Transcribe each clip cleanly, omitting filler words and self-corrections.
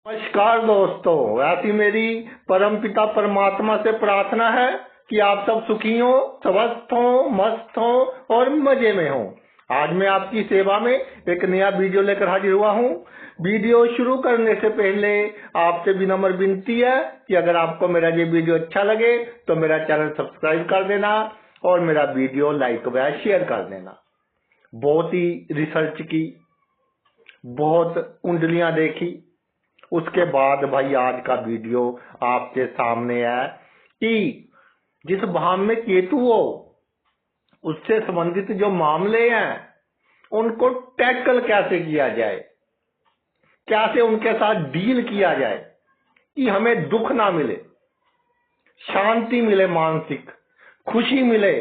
नमस्कार दोस्तों, ऐसी मेरी परमपिता परमात्मा से प्रार्थना है कि आप सब सुखी हो, स्वस्थ हो, मस्त हो और मजे में हो। आज मैं आपकी सेवा में एक नया वीडियो लेकर हाजिर हुआ हूँ। वीडियो शुरू करने से पहले आपसे विनम्र विनती है कि अगर आपको मेरा ये वीडियो अच्छा लगे तो मेरा चैनल सब्सक्राइब कर देना और मेरा वीडियो लाइक व शेयर कर देना। बहुत ही रिसर्च की, बहुत कुंडलियां देखी, उसके बाद भाई आज का वीडियो आपके सामने है कि जिस भाव में केतु हो उससे संबंधित जो मामले हैं उनको टैकल कैसे किया जाए, कैसे उनके साथ डील किया जाए कि हमें दुख ना मिले, शांति मिले, मानसिक खुशी मिले,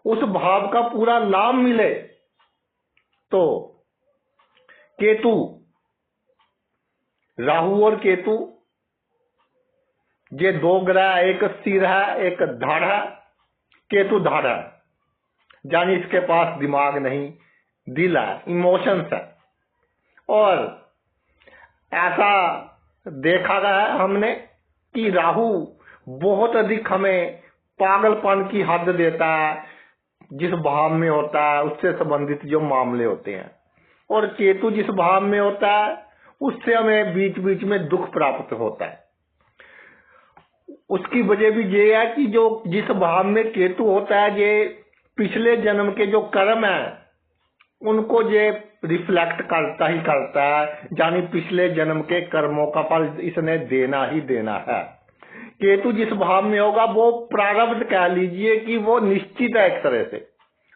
उस भाव का पूरा लाभ मिले। तो केतु, राहु और केतु ये दो ग्रह, एक सिर है एक धड़ है। केतु धड़ है, यानी इसके पास दिमाग नहीं, दिल है, इमोशंस है। और ऐसा देखा गया है हमने कि राहु बहुत अधिक हमें पागलपन की हद देता है, जिस भाव में होता है उससे संबंधित जो मामले होते हैं। और केतु जिस भाव में होता है उससे हमें बीच बीच में दुख प्राप्त होता है। उसकी वजह भी ये है कि जो जिस भाव में केतु होता है ये पिछले जन्म के जो कर्म है उनको ये रिफ्लेक्ट करता ही करता है, यानी पिछले जन्म के कर्मों का फल इसने देना ही देना है। केतु जिस भाव में होगा वो प्रारब्ध कह लीजिए कि वो निश्चित है एक तरह से।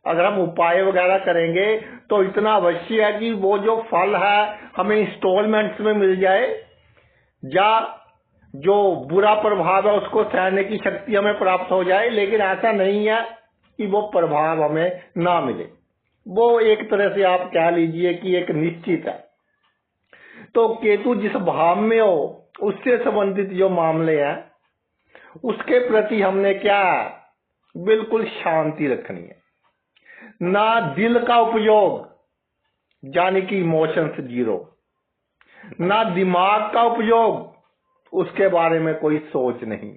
अगर हम उपाय वगैरह करेंगे तो इतना अवश्य है कि वो जो फल है हमें इंस्टॉलमेंट्स में मिल जाए, या जो बुरा प्रभाव है उसको सहने की शक्ति हमें प्राप्त हो जाए। लेकिन ऐसा नहीं है कि वो प्रभाव हमें ना मिले, वो एक तरह से आप कह लीजिए कि एक निश्चित है। तो केतु जिस भाव में हो उससे संबंधित जो मामले हैं उसके प्रति हमने क्या, बिल्कुल शांति रखनी है। ना दिल का उपयोग, यानी कि इमोशंस जीरो, ना दिमाग का उपयोग, उसके बारे में कोई सोच नहीं,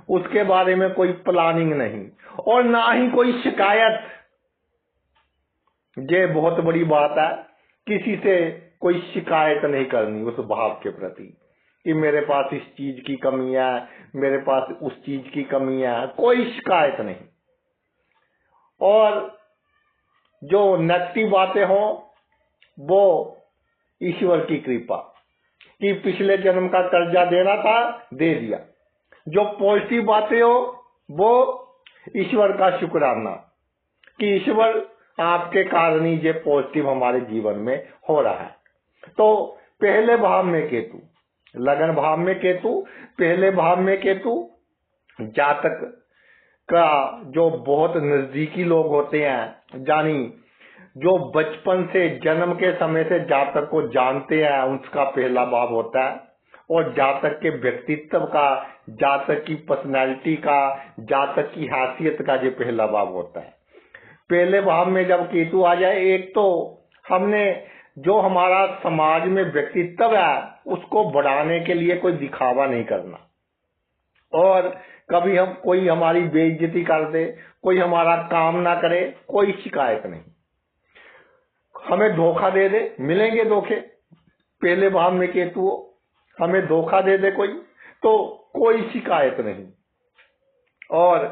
उसके बारे में कोई प्लानिंग नहीं, और ना ही कोई शिकायत। ये बहुत बड़ी बात है, किसी से कोई शिकायत नहीं करनी उस भाव के प्रति कि मेरे पास इस चीज की कमी है, मेरे पास उस चीज की कमी है, कोई शिकायत नहीं। और जो नेगेटिव बातें हो वो ईश्वर की कृपा कि पिछले जन्म का कर्जा देना था दे दिया। जो पॉजिटिव बातें हो वो ईश्वर का शुक्राना कि ईश्वर आपके कारण ही ये पॉजिटिव हमारे जीवन में हो रहा है। तो पहले भाव में केतु, लगन भाव में केतु, पहले भाव में केतु जातक का जो बहुत नजदीकी लोग होते हैं, यानी जो बचपन से जन्म के समय से जातक को जानते हैं उसका पहला भाव होता है। और जातक के व्यक्तित्व का, जातक की पर्सनैलिटी का, जातक की हैसियत का ये पहला भाव होता है। पहले भाव में जब केतु आ जाए, एक तो हमने जो हमारा समाज में व्यक्तित्व है उसको बढ़ाने के लिए कोई दिखावा नहीं करना, और कभी हम कोई हमारी बेइज्जती कर दे, कोई हमारा काम ना करे, कोई शिकायत नहीं। हमें धोखा दे दे, मिलेंगे धोखे। पहले भाव में केतु हो, हमें धोखा दे दे कोई तो कोई शिकायत नहीं। और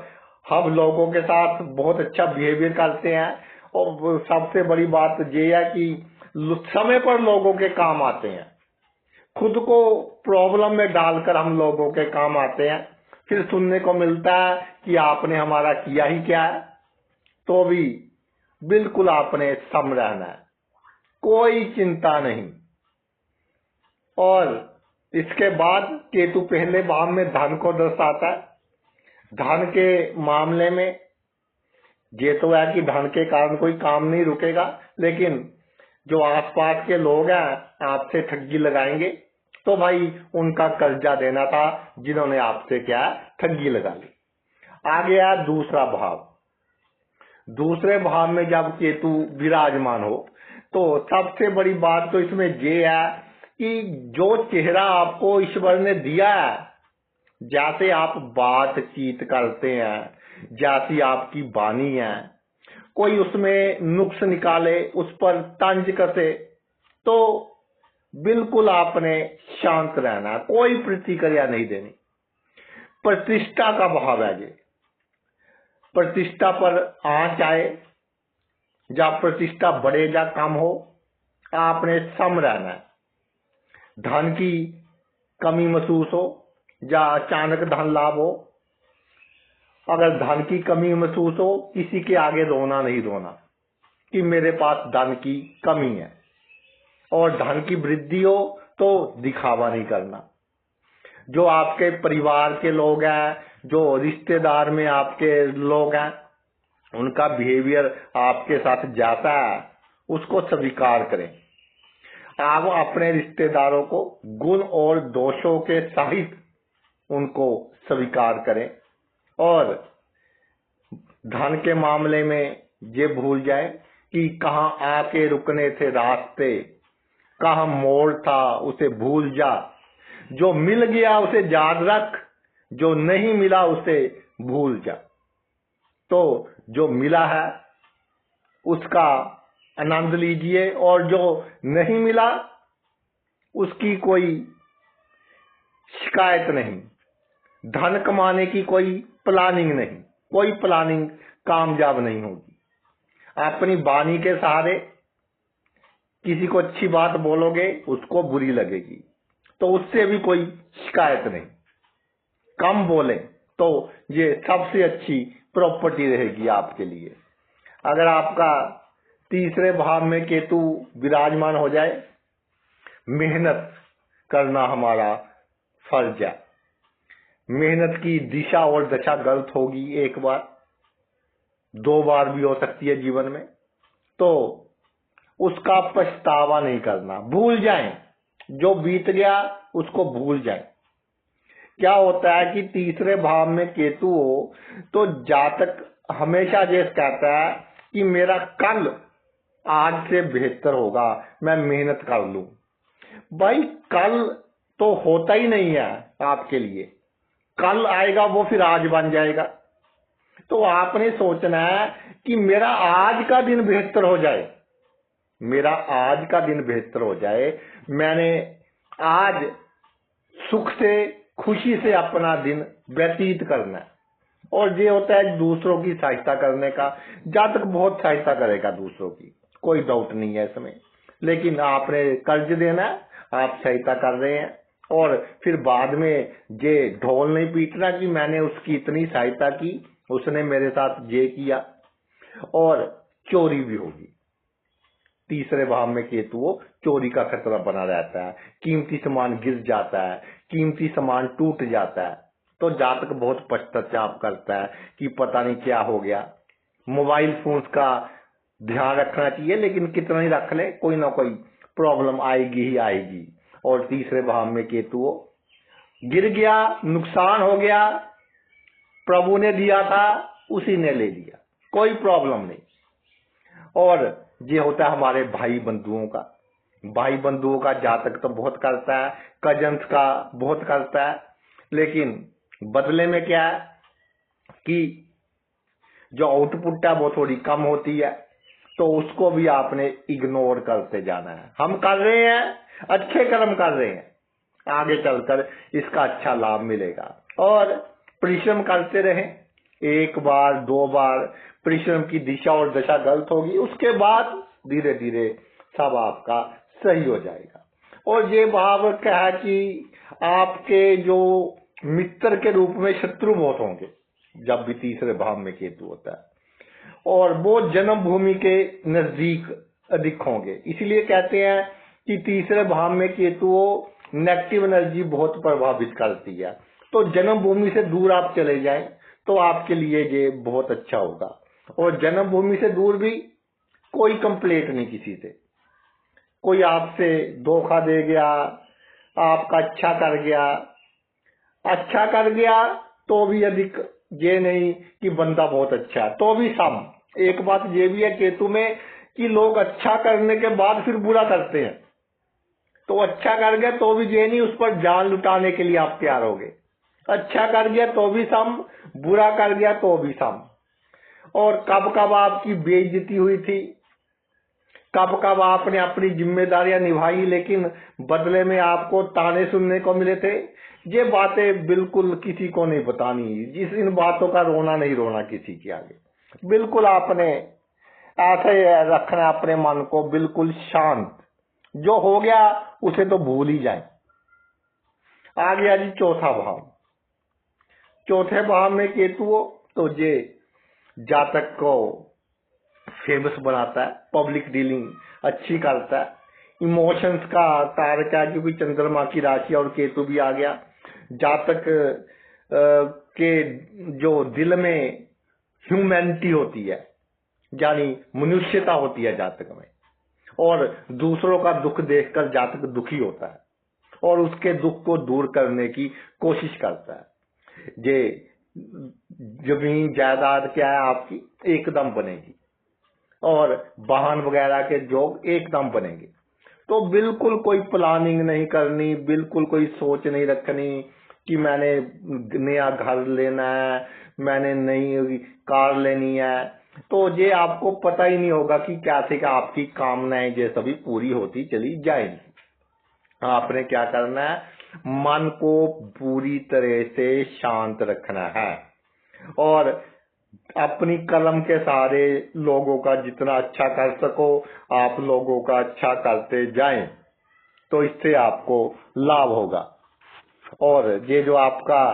हम लोगों के साथ बहुत अच्छा बिहेवियर करते हैं। और सबसे बड़ी बात ये है कि समय पर लोगों के काम आते हैं। खुद को प्रॉब्लम में डालकर हम लोगों के काम आते हैं, फिर सुनने को मिलता है कि आपने हमारा किया ही क्या है। तो भी बिल्कुल आपने सम रहना है, कोई चिंता नहीं। और इसके बाद केतु पहले भाव में धन को दर्शाता है। धन के मामले में ये तो है कि धन के कारण कोई काम नहीं रुकेगा, लेकिन जो आसपास के लोग हैं आपसे ठगी लगाएंगे, तो भाई उनका कर्जा देना था जिन्होंने आपसे क्या ठगी लगा ली। आ गया दूसरा भाव। दूसरे भाव में जब केतु विराजमान हो तो सबसे बड़ी बात तो इसमें ये है कि जो चेहरा आपको ईश्वर ने दिया है, जैसे आप बातचीत करते हैं, जैसी आपकी वाणी है, कोई उसमें नुक्स निकाले, उस पर तंज कसे, तो बिल्कुल आपने शांत रहना, कोई प्रतिक्रिया नहीं देनी। प्रतिष्ठा का भाव है ये। प्रतिष्ठा पर आंच आए, या प्रतिष्ठा बढ़े या कम हो, आपने सम रहना है। धन की कमी महसूस हो या अचानक धन लाभ हो, अगर धन की कमी महसूस हो, किसी के आगे रोना नहीं रोना कि मेरे पास धन की कमी है, और धन की वृद्धि हो तो दिखावा नहीं करना। जो आपके परिवार के लोग हैं, जो रिश्तेदार में आपके लोग हैं, उनका बिहेवियर आपके साथ जाता है, उसको स्वीकार करें। आप अपने रिश्तेदारों को गुण और दोषों के सहित उनको स्वीकार करें, और धन के मामले में ये भूल जाए कि कहाँ आके रुकने थे रास्ते, कहाँ मोड़ था उसे भूल जा। जो मिल गया उसे याद रख, जो नहीं मिला उसे भूल जा। तो जो मिला है उसका आनंद लीजिए, और जो नहीं मिला उसकी कोई शिकायत नहीं। धन कमाने की कोई प्लानिंग नहीं, कोई प्लानिंग कामयाब नहीं होगी। अपनी वाणी के सहारे किसी को अच्छी बात बोलोगे, उसको बुरी लगेगी, तो उससे भी कोई शिकायत नहीं। कम बोले तो ये सबसे अच्छी प्रॉपर्टी रहेगी आपके लिए। अगर आपका तीसरे भाव में केतु विराजमान हो जाए, मेहनत करना हमारा फर्ज है। मेहनत की दिशा और दशा गलत होगी, एक बार, दो बार भी हो सकती है जीवन में, तो उसका पछतावा नहीं करना। भूल जाएं, जो बीत गया उसको भूल जाएं। क्या होता है कि तीसरे भाव में केतु हो तो जातक हमेशा ये कहता है कि मेरा कल आज से बेहतर होगा, मैं मेहनत कर लूं। भाई, कल तो होता ही नहीं है आपके लिए। कल आएगा वो फिर आज बन जाएगा। तो आपने सोचना है कि मेरा आज का दिन बेहतर हो जाए, मेरा आज का दिन बेहतर हो जाए, मैंने आज सुख से खुशी से अपना दिन व्यतीत करना है। और ये होता है दूसरों की सहायता करने का। जातक बहुत सहायता करेगा दूसरों की, कोई डाउट नहीं है इसमें, लेकिन आपने कर्ज देना है, आप सहायता कर रहे हैं, और फिर बाद में ये ढोल नहीं पीटना कि मैंने उसकी इतनी सहायता की, उसने मेरे साथ ये किया। और चोरी भी होगी। तीसरे भाव में केतु हो, चोरी का खतरा बना रहता है, कीमती सामान गिर जाता है, कीमती सामान टूट जाता है। तो जातक बहुत पश्चाताप करता है कि पता नहीं क्या हो गया। मोबाइल फोन का ध्यान रखना चाहिए, लेकिन कितना ही रख ले, कोई ना कोई प्रॉब्लम आएगी ही आएगी। और तीसरे भाव में केतु हो, गिर गया, नुकसान हो गया, प्रभु ने दिया था उसी ने ले लिया, कोई प्रॉब्लम नहीं। और ये होता है हमारे भाई बंधुओं का। भाई बंधुओं का जातक तो बहुत करता है, कजन्स का बहुत करता है, लेकिन बदले में क्या है कि जो आउटपुट है वो थोड़ी कम होती है, तो उसको भी आपने इग्नोर करते जाना है। हम कर रहे हैं, अच्छे कर्म कर रहे हैं, आगे चलकर इसका अच्छा लाभ मिलेगा। और परिश्रम करते रहें, एक बार दो बार परिश्रम की दिशा और दशा गलत होगी, उसके बाद धीरे धीरे सब आपका सही हो जाएगा। और ये भाव क्या है कि आपके जो मित्र के रूप में शत्रु बहुत होंगे जब भी तीसरे भाव में केतु होता है, और वो जन्मभूमि के नजदीक अधिक होंगे। इसलिए कहते हैं कि तीसरे भाव में केतु हो, नेगेटिव एनर्जी बहुत प्रभावित करती है। तो जन्मभूमि से दूर आप चले जाएं तो आपके लिए ये बहुत अच्छा होगा। और जन्मभूमि से दूर भी कोई कंप्लेंट नहीं किसी से, कोई आपसे धोखा दे गया, आपका अच्छा कर गया तो भी अधिक ये नहीं कि बंदा बहुत अच्छा है, तो भी सम। एक बात ये भी है केतु में कि लोग अच्छा करने के बाद फिर बुरा करते हैं, तो अच्छा कर गया तो भी ये नहीं उस पर जान लुटाने के लिए आप तैयार हो गए। अच्छा कर गया तो भी सम, बुरा कर गया तो भी सम। और कब कब आपकी बेइज्जती हुई थी, कब कब आपने अपनी जिम्मेदारियां निभाई लेकिन बदले में आपको ताने सुनने को मिले थे। ये बातें बिल्कुल किसी को नहीं बतानी, जिस इन बातों का रोना नहीं रोना किसी के आगे। बिल्कुल आपने ऐसे रखना अपने मन को बिल्कुल शांत। जो हो गया उसे तो भूल ही जाए। आ गया जी चौथा भाव। चौथे भाव में केतु हो तो ये जातक को फेमस बनाता है, पब्लिक डीलिंग अच्छी करता है, इमोशंस का कारक है क्योंकि चंद्रमा की राशि और केतु भी आ गया। जातक के जो दिल में ह्यूमैनिटी होती है यानी मनुष्यता होती है जातक में, और दूसरों का दुख देखकर जातक दुखी होता है और उसके दुख को दूर करने की कोशिश करता है। ये जमीन जायदाद क्या है आपकी एकदम बनेगी और वाहन वगैरह के जोग एकदम बनेंगे। तो बिल्कुल कोई प्लानिंग नहीं करनी, बिल्कुल कोई सोच नहीं रखनी कि मैंने नया घर लेना है, मैंने नई कार लेनी है। तो ये आपको पता ही नहीं होगा कि कैसे का आपकी कामनाएं ये सभी पूरी होती चली जाएंगी। आपने क्या करना है, मन को पूरी तरह से शांत रखना है और अपनी कलम के सहारे लोगों का जितना अच्छा कर सको आप लोगों का अच्छा करते जाएं, तो इससे आपको लाभ होगा। और ये जो आपका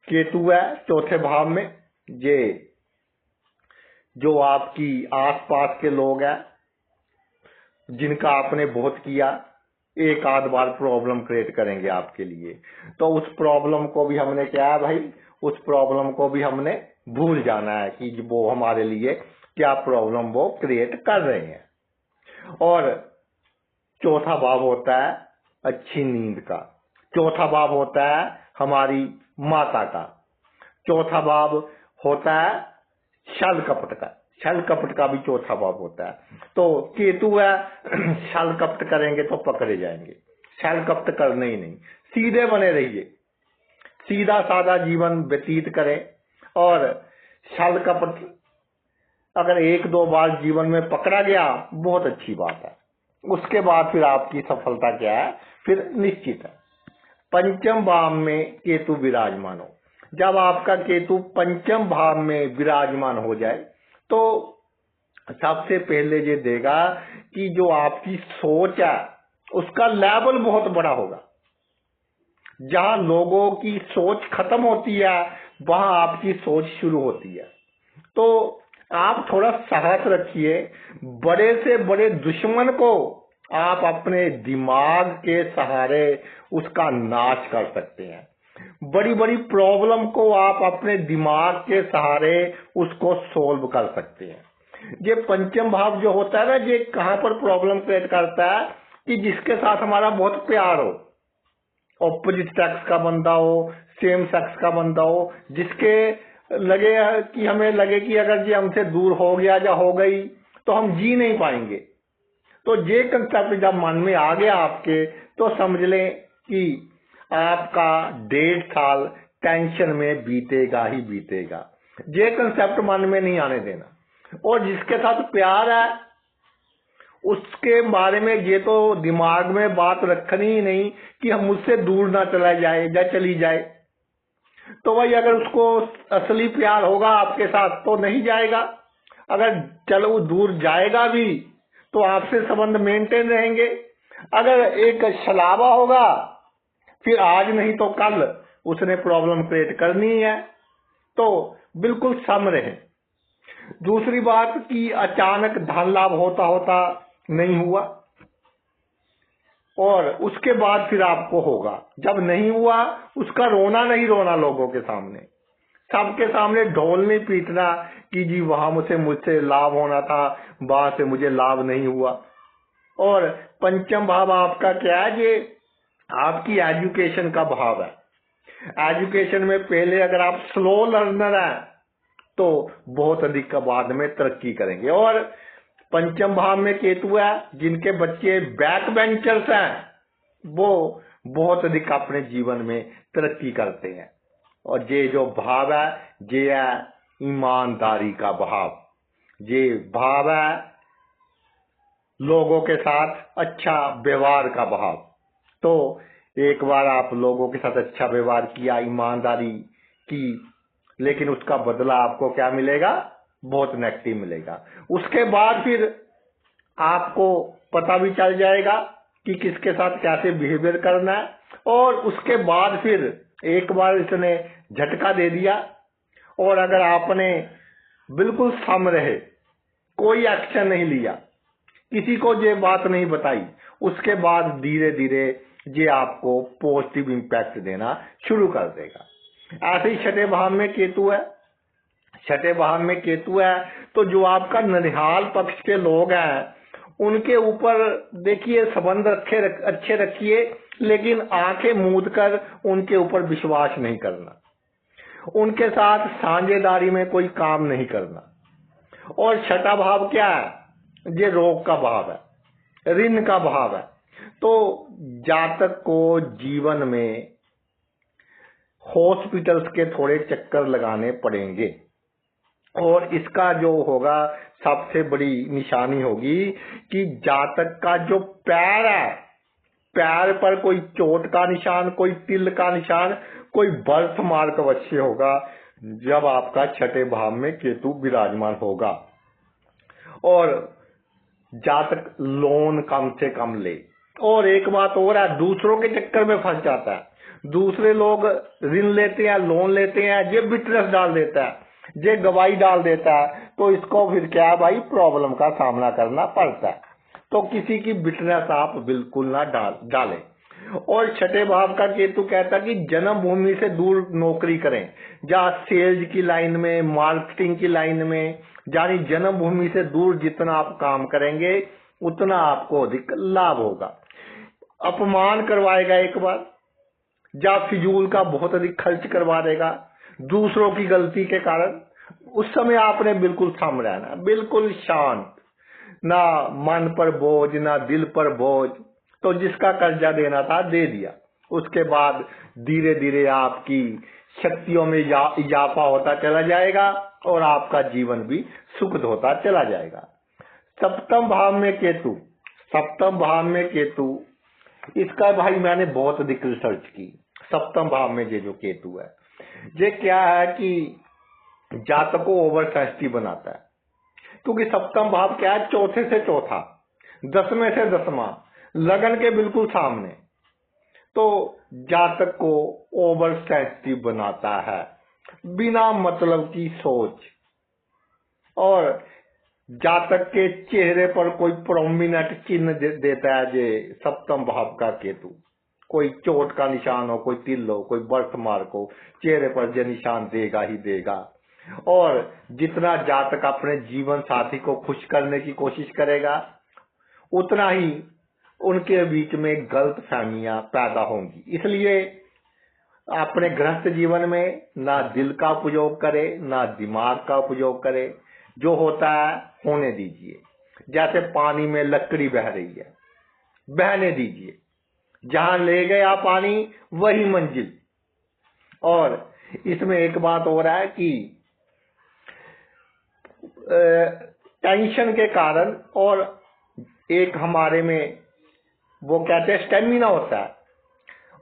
केतु है चौथे भाव में, ये जो आपकी आसपास के लोग हैं जिनका आपने बहुत किया, एक आध बार प्रॉब्लम क्रिएट करेंगे आपके लिए। तो उस प्रॉब्लम को भी हमने क्या है भाई, उस प्रॉब्लम को भी हमने भूल जाना है कि वो हमारे लिए क्या प्रॉब्लम वो क्रिएट कर रहे हैं। और चौथा भाव होता है अच्छी नींद का, चौथा भाव होता है हमारी माता का, चौथा भाव होता है छल कपट का, छल कपट का भी चौथा भाव होता है। तो केतु है छल कपट करेंगे तो पकड़े जाएंगे, छल कपट करने ही नहीं, सीधे बने रहिए, सीधा साधा जीवन व्यतीत करें। और छल कपट अगर एक दो बार जीवन में पकड़ा गया बहुत अच्छी बात है, उसके बाद फिर आपकी सफलता क्या है फिर निश्चित है। पंचम भाव में केतु विराजमान हो, जब आपका केतु पंचम भाव में विराजमान हो जाए तो सबसे पहले ये देगा कि जो आपकी सोच है उसका लेवल बहुत बड़ा होगा। जहां लोगों की सोच खत्म होती है वहां आपकी सोच शुरू होती है। तो आप थोड़ा साहस रखिए, बड़े से बड़े दुश्मन को आप अपने दिमाग के सहारे उसका नाश कर सकते हैं, बड़ी बड़ी प्रॉब्लम को आप अपने दिमाग के सहारे उसको सोल्व कर सकते हैं। ये पंचम भाव जो होता है ना, ये कहां पर प्रॉब्लम क्रिएट करता है कि जिसके साथ हमारा बहुत प्यार हो, ऑपोजिट सेक्स का बंदा हो, सेम सेक्स का बंदा हो, जिसके लगे कि हमें लगे कि अगर ये हमसे दूर हो गया या हो गई तो हम जी नहीं पाएंगे। तो ये कंसेप्ट जब मन में आ गया आपके तो समझ लें कि आपका 1.5 साल टेंशन में बीतेगा ही बीतेगा। ये कंसेप्ट मन में नहीं आने देना। और जिसके साथ प्यार है उसके बारे में ये तो दिमाग में बात रखनी ही नहीं कि हम मुझसे दूर ना चला जाए या चली जाए। तो भाई अगर उसको असली प्यार होगा आपके साथ तो नहीं जाएगा, अगर चलो दूर जाएगा भी तो आपसे संबंध मेंटेन रहेंगे। अगर एक छलावा होगा फिर आज नहीं तो कल उसने प्रॉब्लम क्रिएट करनी है, तो बिल्कुल सम रहे। दूसरी बात कि अचानक धन लाभ होता होता नहीं हुआ और उसके बाद फिर आपको होगा। जब नहीं हुआ उसका रोना नहीं रोना लोगों के सामने, सबके सामने ढोल नहीं पीटना कि जी वहां मुझसे लाभ होना था, वहां से मुझे लाभ नहीं हुआ। और पंचम भाव आपका क्या है, ये आपकी एजुकेशन का भाव है। एजुकेशन में पहले अगर आप स्लो लर्नर हैं तो बहुत अधिक बाद में तरक्की करेंगे। और पंचम भाव में केतु है, जिनके बच्चे बैक बेंचर्स हैं वो बहुत अधिक अपने जीवन में तरक्की करते हैं। और ये जो भाव है ये है ईमानदारी का भाव, ये भाव है लोगों के साथ अच्छा व्यवहार का भाव। तो एक बार आप लोगों के साथ अच्छा व्यवहार किया, ईमानदारी की, लेकिन उसका बदला आपको क्या मिलेगा? बहुत नेगेटिव मिलेगा। उसके बाद फिर आपको पता भी चल जाएगा कि किसके साथ कैसे बिहेवियर करना है। और उसके बाद फिर एक बार इसने झटका दे दिया और अगर आपने बिल्कुल सम रहे, कोई एक्शन नहीं लिया, किसी को ये बात नहीं बताई, उसके बाद धीरे धीरे ये आपको पॉजिटिव इंपैक्ट देना शुरू कर देगा। ऐसे ही छठे भाव में केतु है, छठे भाव में केतु है तो जो आपका ननिहाल पक्ष के लोग हैं उनके ऊपर देखिए संबंध अच्छे रखिए, लेकिन आंखें मूंद कर उनके ऊपर विश्वास नहीं करना, उनके साथ साझेदारी में कोई काम नहीं करना। और छठा भाव क्या है? ये रोग का भाव है, ऋण का भाव है। तो जातक को जीवन में हॉस्पिटल्स के थोड़े चक्कर लगाने पड़ेंगे और इसका जो होगा सबसे बड़ी निशानी होगी कि जातक का जो पैर है, पैर पर कोई चोट का निशान, कोई तिल का निशान, कोई बर्थ मार्क अवश्य होगा जब आपका छठे भाव में केतु विराजमान होगा। और जातक लोन कम से कम ले। और एक बात और है, दूसरों के चक्कर में फंस जाता है। दूसरे लोग ऋण लेते हैं, लोन लेते हैं, ये बिटनेस डाल देता है, ये गवाही डाल देता है, तो इसको फिर क्या भाई प्रॉब्लम का सामना करना पड़ता है। तो किसी की बिटनेस आप बिल्कुल ना डालें। और छठे भाव का केतु कहता है कि जन्मभूमि से दूर नौकरी करें, जहाँ सेल्स की लाइन में, मार्केटिंग की लाइन में, यानी जन्मभूमि से दूर जितना आप काम करेंगे उतना आपको अधिक लाभ होगा। अपमान करवाएगा एक बार, या फिजूल का बहुत अधिक खर्च करवा देगा दूसरों की गलती के कारण, उस समय आपने बिल्कुल थम रहना, बिल्कुल शांत, ना मन पर बोझ ना दिल पर बोझ। तो जिसका कर्जा देना था दे दिया, उसके बाद धीरे धीरे आपकी शक्तियों में इजाफा होता चला जाएगा और आपका जीवन भी सुखद होता चला जाएगा। सप्तम भाव में केतु, सप्तम भाव में केतु, इसका भाई मैंने बहुत अधिक रिसर्च की। सप्तम भाव में ये जो केतु है ये क्या है कि जातक को ओवर सेंसिटिव बनाता है, क्योंकि सप्तम भाव क्या है? चौथे से चौथा, दसवें से दसवां, लगन के बिल्कुल सामने। तो जातक को ओवर सेंसिटिव बनाता है, बिना मतलब की सोच। और जातक के चेहरे पर कोई प्रोमिनेंट चिन्ह देता है ये सप्तम भाव का केतु, कोई चोट का निशान हो, कोई तिल हो, कोई बर्थ मार्क हो, चेहरे पर ये निशान देगा ही देगा। और जितना जातक अपने जीवन साथी को खुश करने की कोशिश करेगा उतना ही उनके बीच में गलत फहमियां पैदा होंगी। इसलिए अपने गृहस्थ जीवन में ना दिल का उपयोग करे ना दिमाग का उपयोग करे, जो होता है होने दीजिए। जैसे पानी में लकड़ी बह रही है, बहने दीजिए, जहां ले गया पानी वही मंजिल। और इसमें एक बात हो रहा है कि टेंशन के कारण, और एक हमारे में वो कहते हैं स्टेमिना होता है,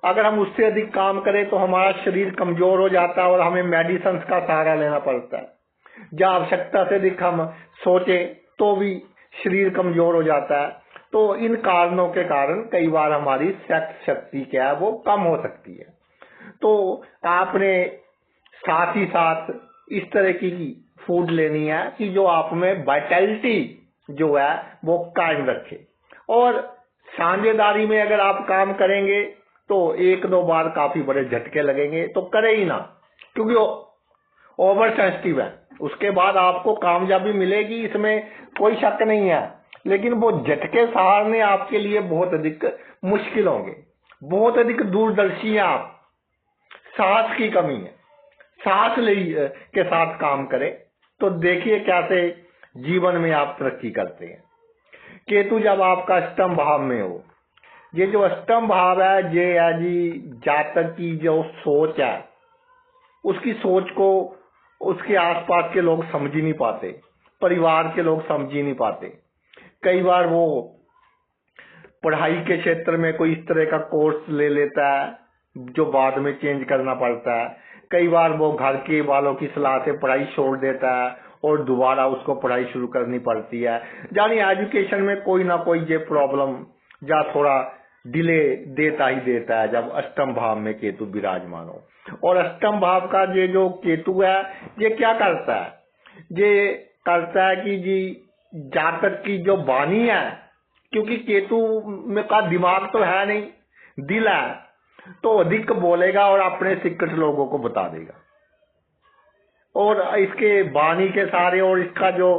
अगर हम उससे अधिक काम करें तो हमारा शरीर कमजोर हो जाता है और हमें मेडिसिन का सहारा लेना पड़ता है। जब आवश्यकता से अधिक हम सोचे तो भी शरीर कमजोर हो जाता है। तो इन कारणों के कारण कई बार हमारी सेक्स शक्ति क्या है वो कम हो सकती है। तो आपने साथ ही साथ इस तरह की फूड लेनी है कि जो आप में वाइटैलिटी जो है वो कायम रखे। और साझेदारी में अगर आप काम करेंगे तो एक दो बार काफी बड़े झटके लगेंगे, तो करे ही ना, क्योंकि ओवर सेंसिटिव है। उसके बाद आपको कामयाबी मिलेगी, इसमें कोई शक नहीं है, लेकिन वो झटके सहारने आपके लिए बहुत अधिक मुश्किल होंगे, बहुत अधिक दूरदर्शी हैं आप। साहस की कमी है, साहस के साथ काम करें तो देखिए कैसे जीवन में आप तरक्की करते हैं। केतु जब आपका अष्टम भाव में हो, ये जो अष्टम भाव है ये है जी जातक की जो सोच है, उसकी सोच को उसके आसपास के लोग समझ ही नहीं पाते, परिवार के लोग समझ ही नहीं पाते। कई बार वो पढ़ाई के क्षेत्र में कोई इस तरह का कोर्स ले लेता है जो बाद में चेंज करना पड़ता है। कई बार वो घर के वालों की सलाह से पढ़ाई छोड़ देता है और दोबारा उसको पढ़ाई शुरू करनी पड़ती है। यानी एजुकेशन में कोई ना कोई ये प्रॉब्लम या थोड़ा डिले देता ही देता है जब अष्टम भाव में केतु विराजमान हो। और अष्टम भाव का ये जो केतु है ये क्या करता है, ये करता है कि जी जातक की जो वाणी है, क्योंकि केतु में का दिमाग तो है नहीं, दिल है, तो अधिक बोलेगा और अपने सिक्रेट लोगों को बता देगा। और इसके वाणी के सारे और इसका जो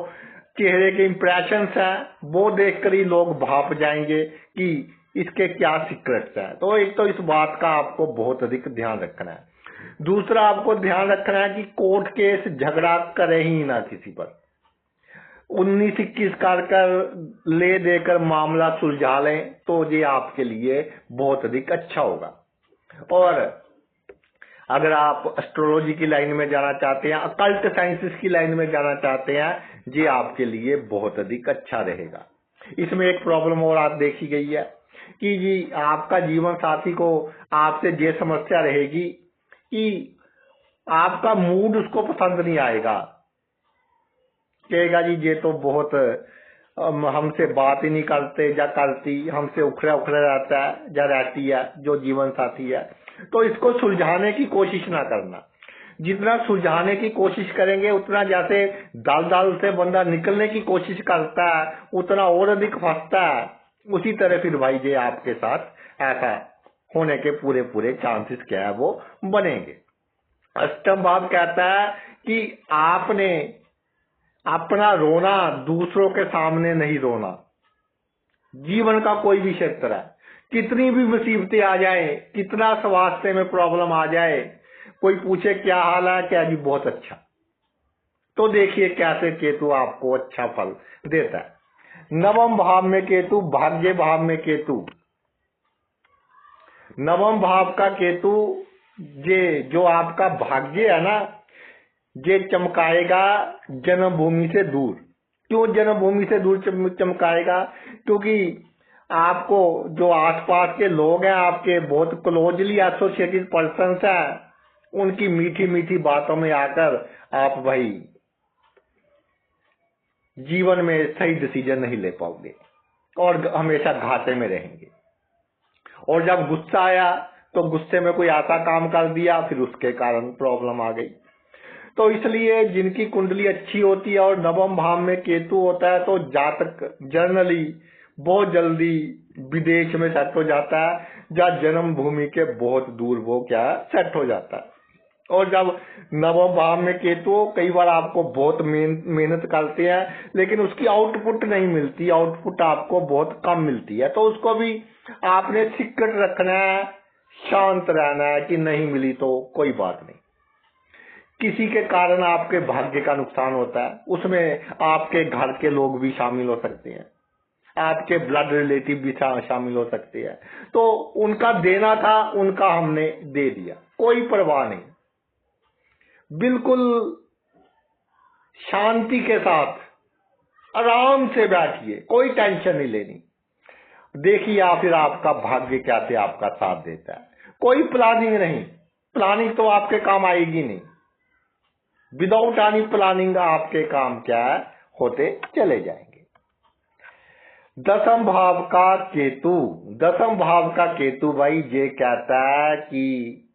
चेहरे के इंप्रेशंस है वो देखकर ही लोग भाप जाएंगे कि इसके क्या सीक्रेट्स हैं। तो एक तो इस बात का आपको बहुत अधिक ध्यान रखना है। दूसरा आपको ध्यान रखना है कि कोर्ट केस झगड़ा करे ही ना किसी पर। 19-21 कर ले देकर मामला सुलझा लें तो ये आपके लिए बहुत अधिक अच्छा होगा। और अगर आप एस्ट्रोलॉजी की लाइन में जाना चाहते हैं, अकल्ट साइंसेस की लाइन में जाना चाहते हैं, ये आपके लिए बहुत अधिक अच्छा रहेगा। इसमें एक प्रॉब्लम और आप देखी गई है कि जी आपका जीवन साथी को आपसे ये समस्या रहेगी कि आपका मूड उसको पसंद नहीं आएगा, कहेगा जी ये तो बहुत हमसे बात ही नहीं करते या करती, हमसे उखड़ा उखड़ा रहता है या रहती है जो जीवन साथी है। तो इसको सुलझाने की कोशिश ना करना। जितना सुलझाने की कोशिश करेंगे उतना जैसे दल से बंदा निकलने की कोशिश करता है उतना और अधिक फंसता है। उसी तरह फिर भाई ये आपके साथ ऐसा होने के पूरे चांसेस क्या है वो बनेंगे। अष्टम भाव कहता है कि आपने अपना रोना दूसरों के सामने नहीं रोना। जीवन का कोई भी क्षेत्र है, कितनी भी मुसीबतें आ जाए, कितना स्वास्थ्य में प्रॉब्लम आ जाए, कोई पूछे क्या हाल है, क्या जी बहुत अच्छा, तो देखिए कैसे केतु आपको अच्छा फल देता है। नवम भाव में केतु, भाग्य भाव में केतु। नवम भाव का केतु ये जो आपका भाग्य है ना, ये चमकाएगा जन्मभूमि से दूर। क्यों जन्मभूमि से दूर चमकाएगा? क्योंकि आपको जो आसपास के लोग हैं, आपके बहुत क्लोजली एसोसिएटेड पर्सन्स हैं, उनकी मीठी मीठी बातों में आकर आप भाई जीवन में सही डिसीजन नहीं ले पाओगे और हमेशा घाटे में रहेंगे। और जब गुस्सा आया तो गुस्से में कोई ऐसा काम कर दिया, फिर उसके कारण प्रॉब्लम आ गई। तो इसलिए जिनकी कुंडली अच्छी होती है और नवम भाव में केतु होता है तो जातक जनरली बहुत जल्दी विदेश में सेट हो जाता है या जन्मभूमि के बहुत दूर वो क्या सेट हो जाता है। और जब नवम भाव में केतु कई बार आपको बहुत मेहनत करते हैं लेकिन उसकी आउटपुट नहीं मिलती, आउटपुट आपको बहुत कम मिलती है, तो उसको भी आपने सीक्रेट रखना है, शांत रहना है कि नहीं मिली तो कोई बात नहीं। किसी के कारण आपके भाग्य का नुकसान होता है, उसमें आपके घर के लोग भी शामिल हो सकते हैं, आपके ब्लड रिलेटिव भी शामिल हो सकते हैं। तो उनका देना था, उनका हमने दे दिया, कोई परवाह नहीं। बिल्कुल शांति के साथ आराम से बैठिए, कोई टेंशन नहीं लेनी। देखिए फिर आपका भाग्य कैसे आपका साथ देता है। कोई प्लानिंग नहीं, प्लानिंग तो आपके काम आएगी नहीं। विदाउट एनी प्लानिंग आपके काम क्या है होते चले जाएंगे। दसम भाव का केतु, दसम भाव का केतु भाई ये कहता है कि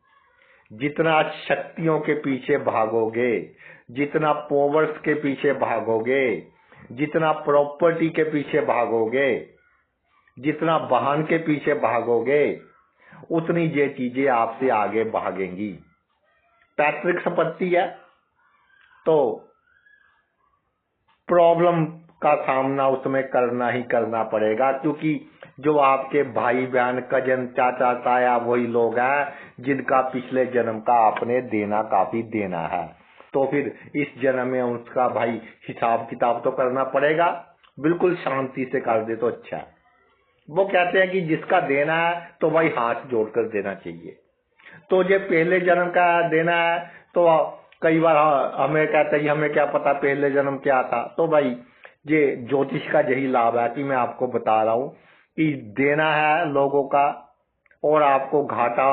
जितना शक्तियों के पीछे भागोगे, जितना पावर्स के पीछे भागोगे, जितना प्रॉपर्टी के पीछे भागोगे, जितना वाहन के पीछे भागोगे, उतनी ये चीजें आपसे आगे भागेंगी। पैतृक संपत्ति है तो प्रॉब्लम का सामना उसमें करना ही करना पड़ेगा, क्योंकि जो आपके भाई बहन कजन चाचा ताया वही लोग हैं जिनका पिछले जन्म का आपने देना काफी देना है। तो फिर इस जन्म में उसका भाई हिसाब किताब तो करना पड़ेगा। बिल्कुल शांति से कर दे तो अच्छा है। वो कहते हैं कि जिसका देना है तो भाई हाथ जोड़कर देना चाहिए। तो ये पहले जन्म का देना है तो कई बार हमें कहते हैं कि हमें क्या पता पहले जन्म क्या था। तो भाई ये ज्योतिष का यही लाभ है कि मैं आपको बता रहा हूँ कि देना है लोगों का, और आपको घाटा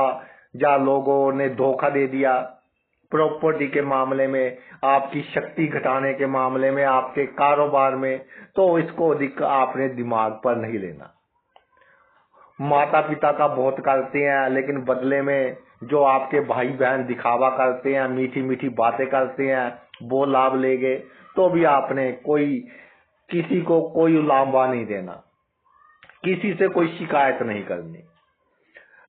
या लोगों ने धोखा दे दिया प्रॉपर्टी के मामले में, आपकी शक्ति घटाने के मामले में, आपके कारोबार में, तो इसको अधिक आपने दिमाग पर नहीं लेना। माता पिता का बहुत करते हैं, लेकिन बदले में जो आपके भाई बहन दिखावा करते हैं, मीठी मीठी बातें करते हैं, वो लाभ ले गए। तो भी आपने किसी को कोई उलाम्बा नहीं देना, किसी से कोई शिकायत नहीं करनी,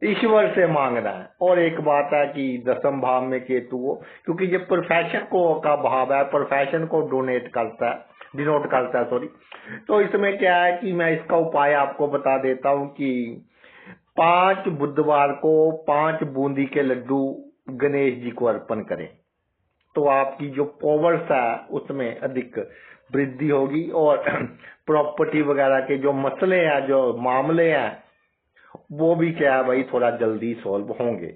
ईश्वर से मांगना है। और एक बात है कि 10वें भाव में केतु हो, क्योंकि ये प्रोफेशन का भाव है, प्रोफेशन को डिनोट करता है सॉरी। तो इसमें क्या है कि मैं इसका उपाय आपको बता देता हूँ कि 5 बुधवार को 5 बूंदी के लड्डू गणेश जी को अर्पण करें, तो आपकी जो पावर्स है उसमें अधिक वृद्धि होगी, और प्रॉपर्टी वगैरह के जो मसले हैं, जो मामले हैं, वो भी क्या है भाई थोड़ा जल्दी सॉल्व होंगे।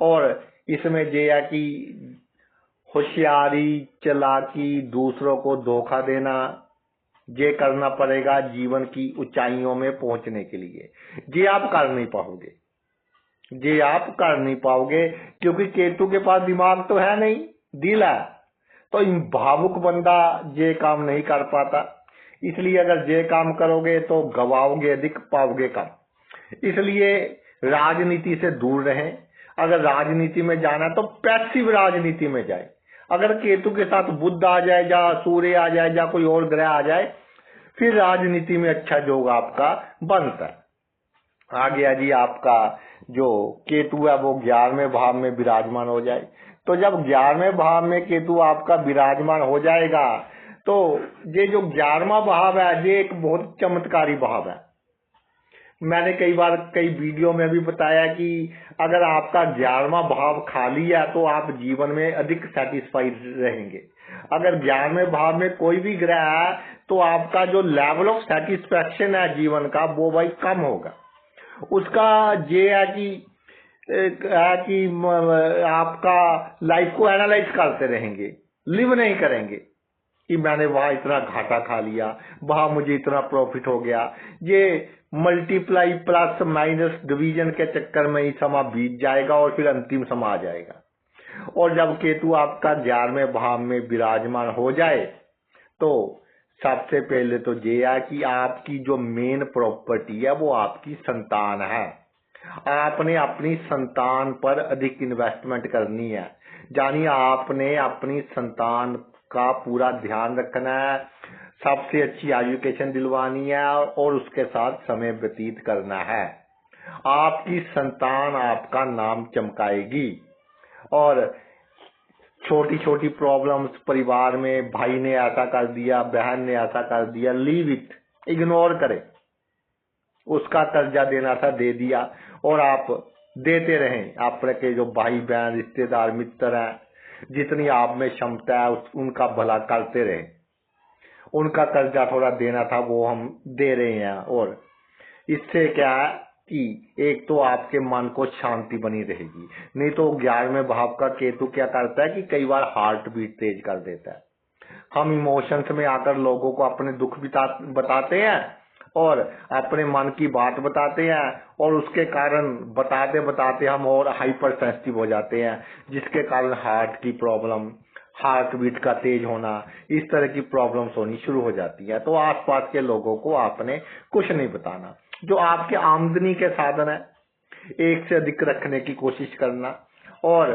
और इसमें ये है कि होशियारी, चालाकी, दूसरों को धोखा देना, ये करना पड़ेगा जीवन की ऊंचाइयों में पहुंचने के लिए। ये आप कर नहीं पाओगे, क्योंकि केतु के पास दिमाग तो है नहीं, दिल है। तो भावुक बंदा ये काम नहीं कर पाता, इसलिए अगर ये काम करोगे तो गवाओगे अधिक, पाओगे कम। इसलिए राजनीति से दूर रहें। अगर राजनीति में जाना तो पैसिव राजनीति में जाए। अगर केतु के साथ बुध आ जाए, या सूर्य आ जाए, या कोई और ग्रह आ जाए, फिर राजनीति में अच्छा योग आपका बनता है। आ गया जी आपका जो केतु है वो 11वें भाव में विराजमान हो जाए। तो जब 11वें भाव में केतु आपका विराजमान हो जाएगा, तो ये जो 11वां भाव है ये एक बहुत चमत्कारी भाव है। मैंने कई बार कई वीडियो में भी बताया कि अगर आपका 11वां भाव खाली है तो आप जीवन में अधिक सेटिस्फाइड रहेंगे। अगर 11वें भाव में कोई भी ग्रह है तो आपका जो लेवल ऑफ सेटिस्फेक्शन है जीवन का वो भाई कम होगा। उसका ये है कि आपका लाइफ को एनालाइज करते रहेंगे, लिव नहीं करेंगे कि मैंने वहां इतना घाटा खा लिया, वहां मुझे इतना प्रॉफिट हो गया। ये मल्टीप्लाई प्लस माइनस डिवीजन के चक्कर में ही समा बीत जाएगा और फिर अंतिम समा आ जाएगा। और जब केतु आपका 11वें भाव में विराजमान हो जाए तो सबसे पहले तो ये है कि आपकी जो मेन प्रॉपर्टी है वो आपकी संतान है। आपने अपनी संतान पर अधिक इन्वेस्टमेंट करनी है, यानी आपने अपनी संतान का पूरा ध्यान रखना है, सबसे अच्छी एजुकेशन दिलवानी है और उसके साथ समय व्यतीत करना है। आपकी संतान आपका नाम चमकाएगी। और छोटी छोटी प्रॉब्लम्स परिवार में, भाई ने ऐसा कर दिया, बहन ने ऐसा कर दिया, लीव इट, इग्नोर करें। उसका कर्जा देना था दे दिया, और आप देते रहें। आपके जो भाई बहन, रिश्तेदार, मित्र हैं, जितनी आप में क्षमता है उनका भला करते रहें। उनका कर्जा थोड़ा देना था वो हम दे रहे हैं, और इससे क्या है कि एक तो आपके मन को शांति बनी रहेगी। नहीं तो 11वें भाव का केतु क्या करता है कि कई बार हार्ट बीट तेज कर देता है। हम इमोशंस में आकर लोगों को अपने दुख बताते हैं और अपने मन की बात बताते हैं, और उसके कारण बताते बताते हम और हाइपर सेंसिटिव हो जाते हैं, जिसके कारण हार्ट की प्रॉब्लम, हार्ट बीट का तेज होना, इस तरह की प्रॉब्लम्स होनी शुरू हो जाती है। तो आसपास के लोगों को आपने कुछ नहीं बताना। जो आपके आमदनी के साधन है एक से अधिक रखने की कोशिश करना, और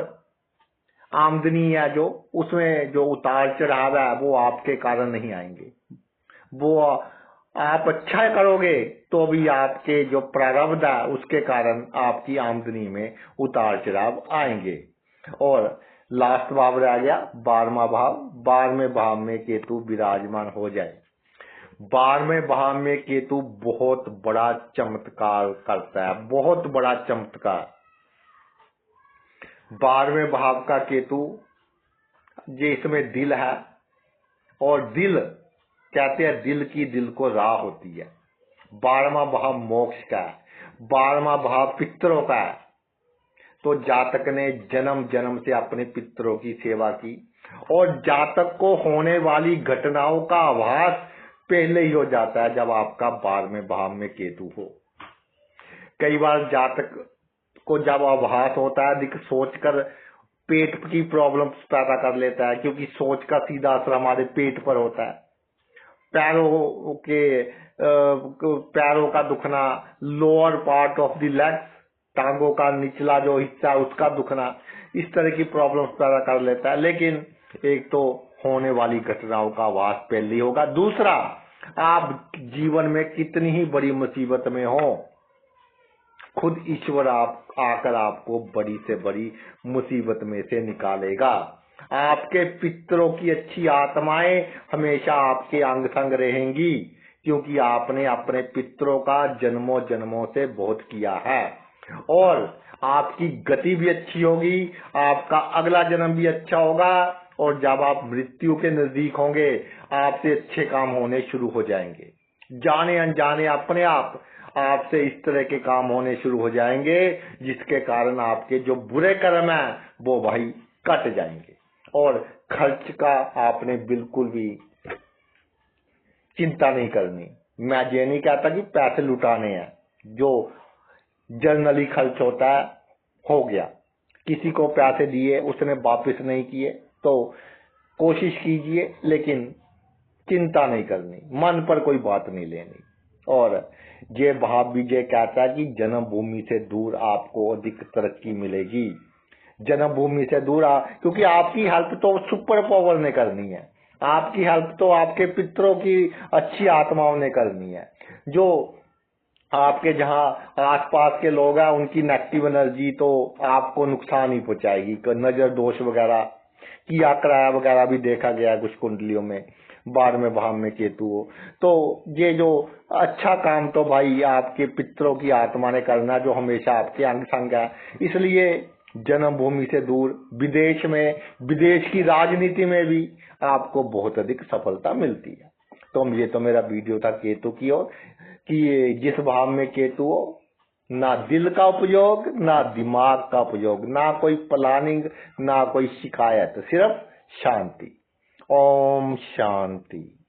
आमदनी है जो उसमें जो उतार चढ़ाव है वो आपके कारण नहीं आएंगे। वो आप अच्छा करोगे तो भी आपके जो प्रारब्ध है उसके कारण आपकी आमदनी में उतार चढ़ाव आएंगे। और लास्ट भाव रह गया 12वां भाव। 12वें भाव में केतु विराजमान हो जाए। 12वें भाव में केतु बहुत बड़ा चमत्कार करता है, बहुत बड़ा चमत्कार। 12वें भाव का केतु जे इसमें दिल है, और दिल कहते हैं दिल को राह होती है। 12वां भाव मोक्ष का है, 12वां भाव पितरों का है। तो जातक ने जन्म जन्म से अपने पितरों की सेवा की, और जातक को होने वाली घटनाओं का आभास पहले ही हो जाता है जब आपका 12वें भाव में केतु हो। कई बार जातक को जब आभास होता है सोचकर पेट की प्रॉब्लम पैदा कर लेता है, क्योंकि सोच का सीधा असर हमारे पेट पर होता है। पैरों का दुखना, lower part of the legs, टांगों का निचला जो हिस्सा है उसका दुखना, इस तरह की प्रॉब्लम्स पैदा कर लेता है। लेकिन एक तो होने वाली घटनाओं का आभास पहले ही होगा। दूसरा, आप जीवन में कितनी ही बड़ी मुसीबत में हो, खुद ईश्वर आकर आपको बड़ी से बड़ी मुसीबत में से निकालेगा। आपके पितरों की अच्छी आत्माएं हमेशा आपके अंग संग रहेंगी, क्योंकि आपने अपने पितरों का जन्मों जन्मों से बहुत किया है, और आपकी गति भी अच्छी होगी, आपका अगला जन्म भी अच्छा होगा, और जब आप मृत्यु के नजदीक होंगे आपसे अच्छे काम होने शुरू हो जाएंगे। जाने अनजाने अपने आप आपसे इस तरह के काम होने शुरू हो जाएंगे, जिसके कारण आपके जो बुरे कर्म हैं वो भाई कट जाएंगे। और खर्च का आपने बिल्कुल भी चिंता नहीं करनी। मैं ये नहीं कहता कि पैसे लुटाने हैं, जो जनरली खर्च होता है हो गया, किसी को पैसे दिए उसने वापस नहीं किए तो कोशिश कीजिए, लेकिन चिंता नहीं करनी, मन पर कोई बात नहीं लेनी। और ये भाव भी ये कहता है कि जन्मभूमि से दूर आपको अधिक तरक्की मिलेगी। जन्मभूमि से दूर क्योंकि आपकी हेल्प तो सुपर पावर ने करनी है, आपकी हेल्प तो आपके पितरों की अच्छी आत्माओं ने करनी है। जो आपके जहाँ आसपास के लोग हैं उनकी नेगेटिव एनर्जी तो आपको नुकसान ही पहुंचाएगी। नजर दोष वगैरह किया कराया वगैरह भी देखा गया है कुछ कुंडलियों में, 12वें भाव में केतु हो। तो ये जो अच्छा काम तो भाई आपके पितरों की आत्मा ने करना, जो हमेशा आपके अंग संग है। इसलिए जन्मभूमि से दूर, विदेश में, विदेश की राजनीति में भी आपको बहुत अधिक सफलता मिलती है। तो ये तो मेरा वीडियो था केतु की ओर, कि जिस भाव में केतु हो, ना दिल का उपयोग, ना दिमाग का उपयोग, ना कोई प्लानिंग, ना कोई शिकायत, सिर्फ शांति। ओम शांति।